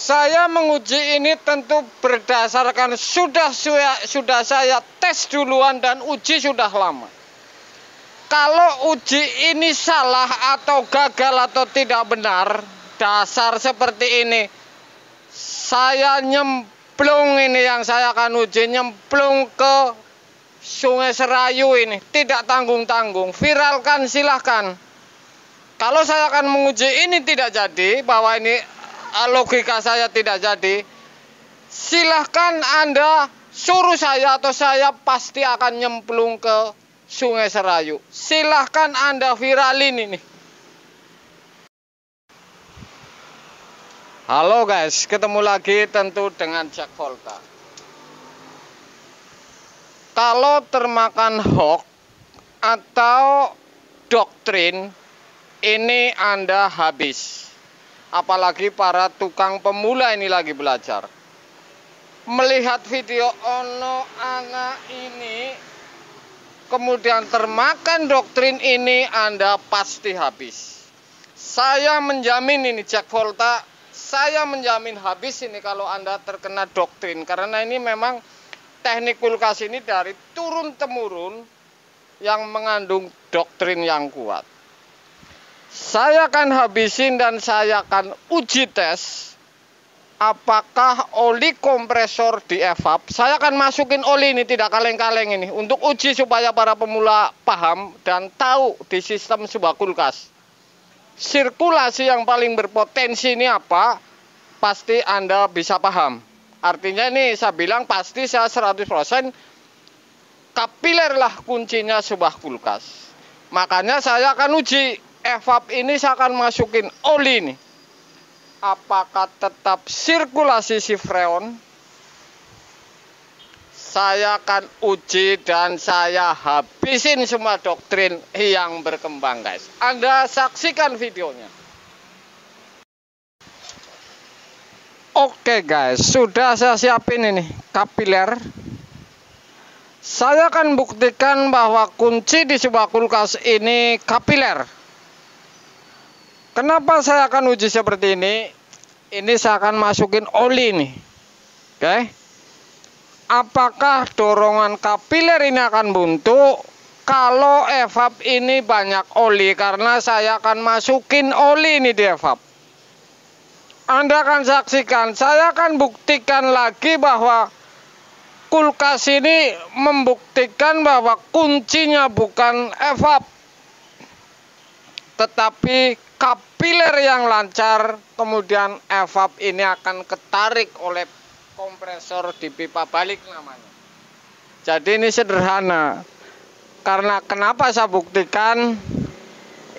Saya menguji ini tentu berdasarkan sudah saya tes duluan dan uji sudah lama. Kalau uji ini salah atau gagal atau tidak benar, dasar seperti ini, saya nyemplung ini yang saya akan uji, nyemplung ke Sungai Serayu ini, tidak tanggung-tanggung, viralkan silahkan. Kalau saya akan menguji ini tidak jadi, bahwa ini logika saya tidak jadi, silahkan Anda suruh saya atau saya pasti akan nyemplung ke Sungai Serayu. Silahkan Anda viralin ini. Halo guys, ketemu lagi tentu dengan Jack Volta. Kalau termakan hoax atau doktrin, ini Anda habis. Apalagi para tukang pemula ini lagi belajar. Melihat video ono anak ini, kemudian termakan doktrin ini, Anda pasti habis. Saya menjamin ini Jack Volta, saya menjamin habis ini kalau Anda terkena doktrin. Karena ini memang teknik kulkas ini dari turun-temurun yang mengandung doktrin yang kuat. Saya akan habisin dan saya akan uji tes apakah oli kompresor di evap. Saya akan masukin oli ini, tidak kaleng-kaleng ini, untuk uji supaya para pemula paham dan tahu di sistem sebuah kulkas. Sirkulasi yang paling berpotensi ini apa? Pasti Anda bisa paham. Artinya ini saya bilang pasti saya 100% kapiler lah kuncinya sebuah kulkas. Makanya saya akan uji evap ini, saya akan masukin oli ini. Apakah tetap sirkulasi si freon? Saya akan uji dan saya habisin semua doktrin yang berkembang guys. Anda saksikan videonya. Oke guys, sudah saya siapin ini kapiler. Saya akan buktikan bahwa kunci di sebuah kulkas ini kapiler. Kenapa saya akan uji seperti ini? Ini saya akan masukin oli nih. Oke. Apakah dorongan kapiler ini akan buntu kalau evap ini banyak oli? Karena saya akan masukin oli ini di evap. Anda akan saksikan, saya akan buktikan lagi bahwa kulkas ini membuktikan bahwa kuncinya bukan evap, tetapi kapiler yang lancar. Kemudian evap ini akan ketarik oleh kompresor di pipa balik namanya. Jadi ini sederhana. Karena kenapa saya buktikan,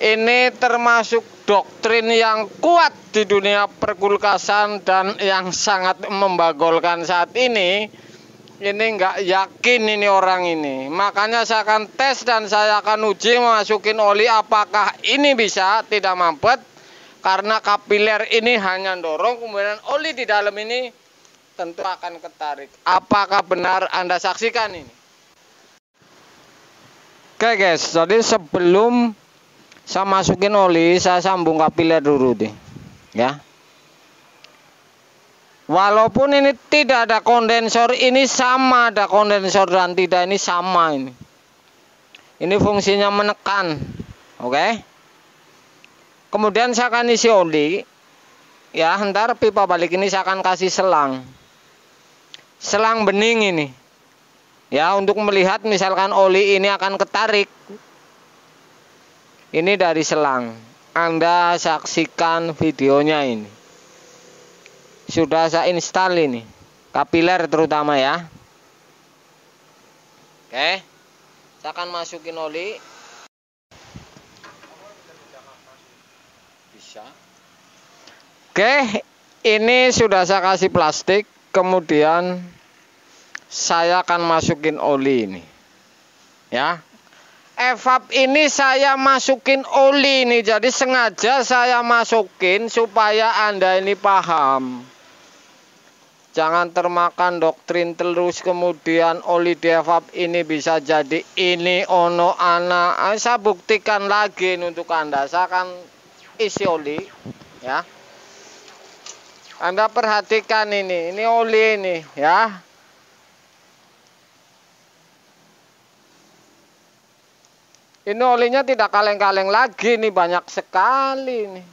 ini termasuk doktrin yang kuat di dunia perkulkasan dan yang sangat membagolkan saat ini. Ini nggak yakin ini orang ini. Makanya saya akan tes dan saya akan uji masukin oli apakah ini bisa, tidak mampet. Karena kapiler ini hanya dorong, kemudian oli di dalam ini tentu akan ketarik. Apakah benar? Anda saksikan ini. Oke guys, jadi sebelum saya masukin oli, saya sambung kapiler dulu deh, ya. Walaupun ini tidak ada kondensor, ini sama ada kondensor dan tidak, ini sama ini. Ini fungsinya menekan, oke. Kemudian saya akan isi oli, ya. Ntar pipa balik ini saya akan kasih selang bening ini, ya, untuk melihat misalkan oli ini akan ketarik. Ini dari selang. Anda saksikan videonya ini. Sudah saya install ini. Kapiler terutama ya. Oke. Saya akan masukin oli. Bisa. Oke. Ini sudah saya kasih plastik. Kemudian saya akan masukin oli ini. Ya. Evap ini saya masukin oli ini, jadi sengaja saya masukin supaya Anda ini paham. Jangan termakan doktrin terus kemudian oli di evap ini bisa jadi ini ono ana. Saya buktikan lagi untuk Anda. Saya akan isi oli, ya. Anda perhatikan ini oli ini ya. Ini olinya tidak kaleng-kaleng lagi nih, banyak sekali nih.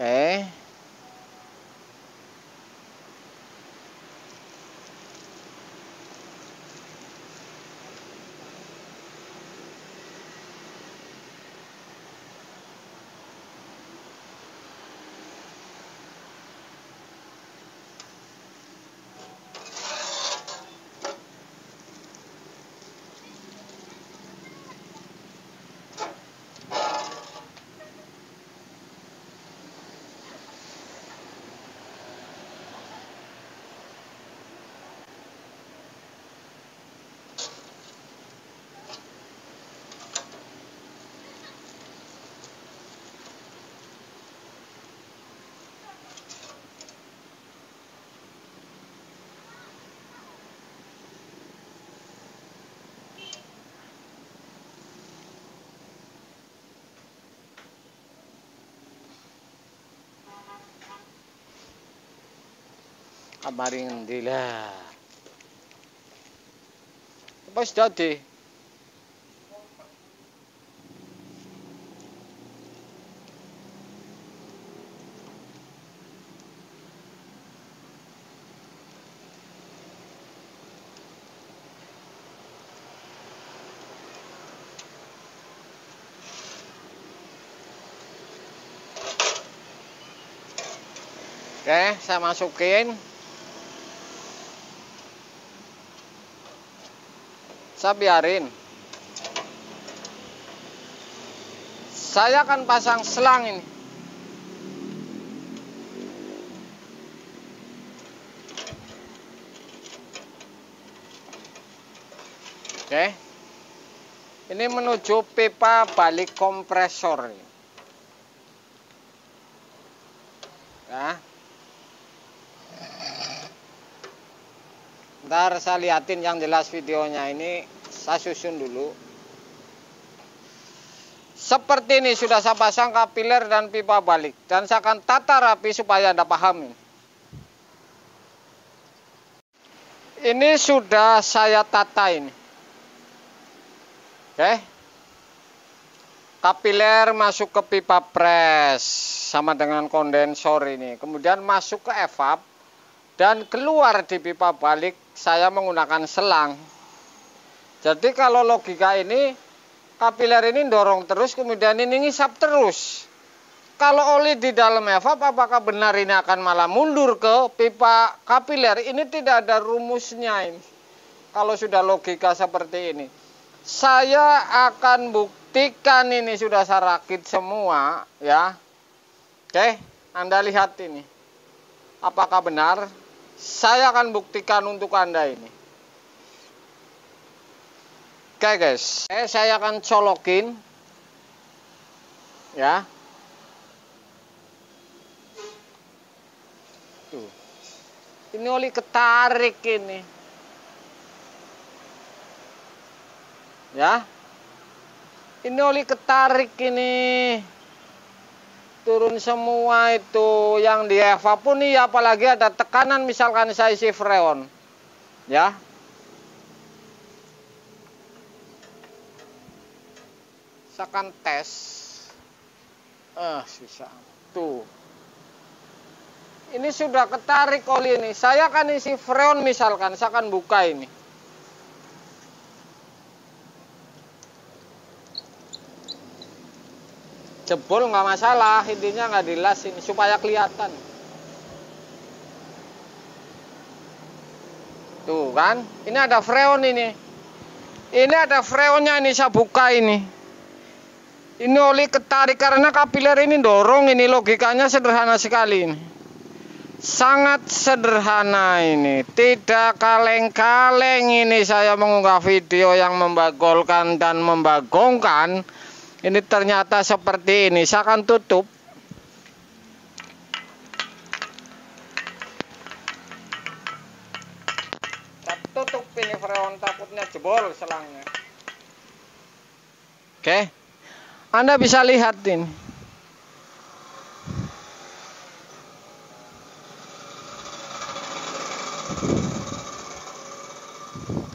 Oke. Kabarin ngendi lah. Wis dadi. Oke, saya masukin. Saya biarin. Saya akan pasang selang ini. Oke. Ini menuju pipa balik kompresor. Ya. Ntar saya liatin yang jelas videonya ini. Saya susun dulu. Seperti ini sudah saya pasang kapiler dan pipa balik. Dan saya akan tata rapi supaya Anda paham ini. Ini sudah saya tata ini. Oke. Kapiler masuk ke pipa pres sama dengan kondensor ini. Kemudian masuk ke evap dan keluar di pipa balik saya menggunakan selang. Jadi kalau logika ini, kapiler ini dorong terus, kemudian ini ngisap terus. Kalau oli di dalam evap, apakah benar ini akan malah mundur ke pipa kapiler? Ini tidak ada rumusnya ini. Kalau sudah logika seperti ini. Saya akan buktikan ini sudah saya rakit semua ya. Oke, Anda lihat ini. Apakah benar? Saya akan buktikan untuk Anda ini. Oke guys, saya akan colokin ya. Tuh. Ini oli ketarik ini. Ya. Ini oli ketarik ini. Turun semua itu yang di evap pun nih, apalagi ada tekanan misalkan saya isi freon. Ya. Saya akan tes. Susah. Tuh. Ini sudah ketarik oli ini. Saya akan isi freon misalkan, saya akan buka ini. Jebol nggak masalah, intinya nggak dilas ini supaya kelihatan. Tuh kan, ini ada freon ini. Ini ada freonnya ini, saya buka ini. Ini oli ketarik karena kapiler ini dorong ini, logikanya sederhana sekali ini. Sangat sederhana ini, tidak kaleng-kaleng ini saya mengunggah video yang membagolkan dan membagongkan. Ini ternyata seperti ini. Saya akan tutup. Saya tutup ini freon, takutnya jebol selangnya. Oke. Anda bisa lihat ini.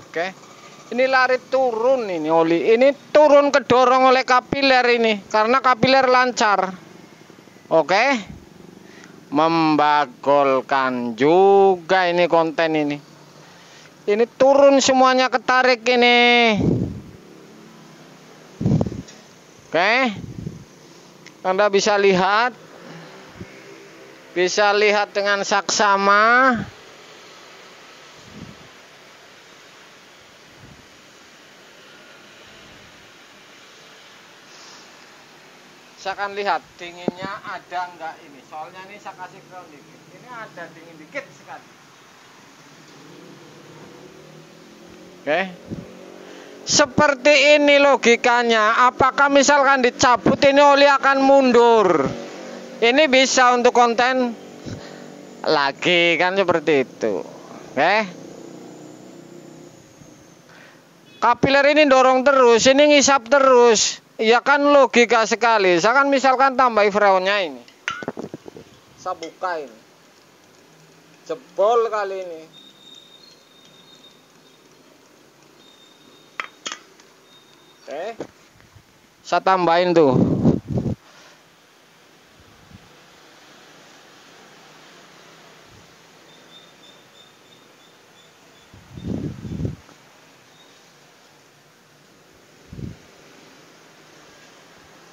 Oke. Ini lari turun ini oli. Ini turun kedorong oleh kapiler ini karena kapiler lancar. Oke. Membagolkan juga ini konten ini. Ini turun semuanya ketarik ini. Oke. Anda bisa lihat. Bisa lihat dengan saksama. Saya akan lihat dinginnya ada enggak ini. Soalnya ini saya kasih ground dikit. Ini ada dingin dikit sekali. Oke. Seperti ini logikanya. Apakah misalkan dicabut ini oli akan mundur? Ini bisa untuk konten lagi kan seperti itu. Oke. Kapiler ini dorong terus, ini ngisap terus. Ya kan logika sekali. Saya kan misalkan tambah freonnya ini. Saya buka ini. Jebol kali ini. Oke. Saya tambahin tuh.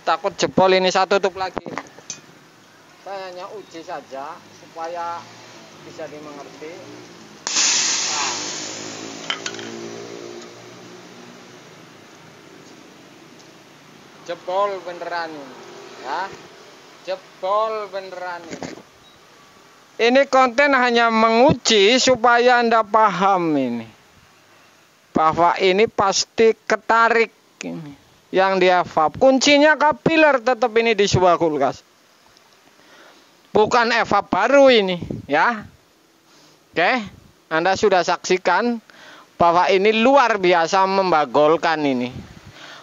Takut jebol ini, saya tutup lagi. Saya hanya uji saja supaya bisa dimengerti. Nah. Jebol beneran ini, ya. Jebol beneran ini. Ini konten hanya menguji supaya Anda paham ini. Bahwa ini pasti ketarik ini. Yang dia evap, kuncinya kapiler tetap ini di sebuah kulkas, bukan evap baru ini ya. Oke, Anda sudah saksikan bahwa ini luar biasa membagolkan ini,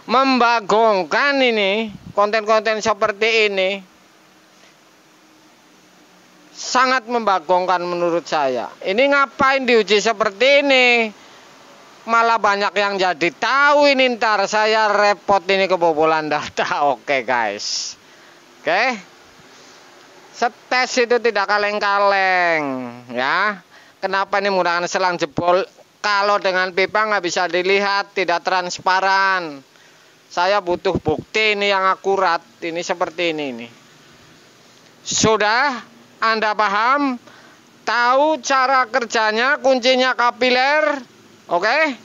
membagongkan ini. Konten-konten seperti ini sangat membagongkan menurut saya. Ini ngapain diuji seperti ini? Malah banyak yang jadi tahu ini, ntar saya repot ini kebobolan data. Oke guys. Oke. Setes itu tidak kaleng-kaleng ya. Kenapa ini menggunakan selang jebol? Kalau dengan pipa nggak bisa dilihat, tidak transparan. Saya butuh bukti ini yang akurat. Ini seperti ini. Sudah Anda paham? Tahu cara kerjanya, kuncinya kapiler? Oke,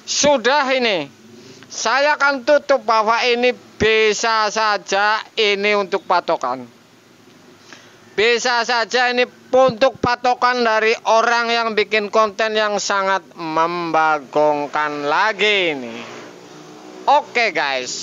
sudah ini. Saya akan tutup bahwa ini bisa saja ini untuk patokan. Bisa saja ini untuk patokan dari orang yang bikin konten yang sangat membagongkan lagi ini. Oke guys.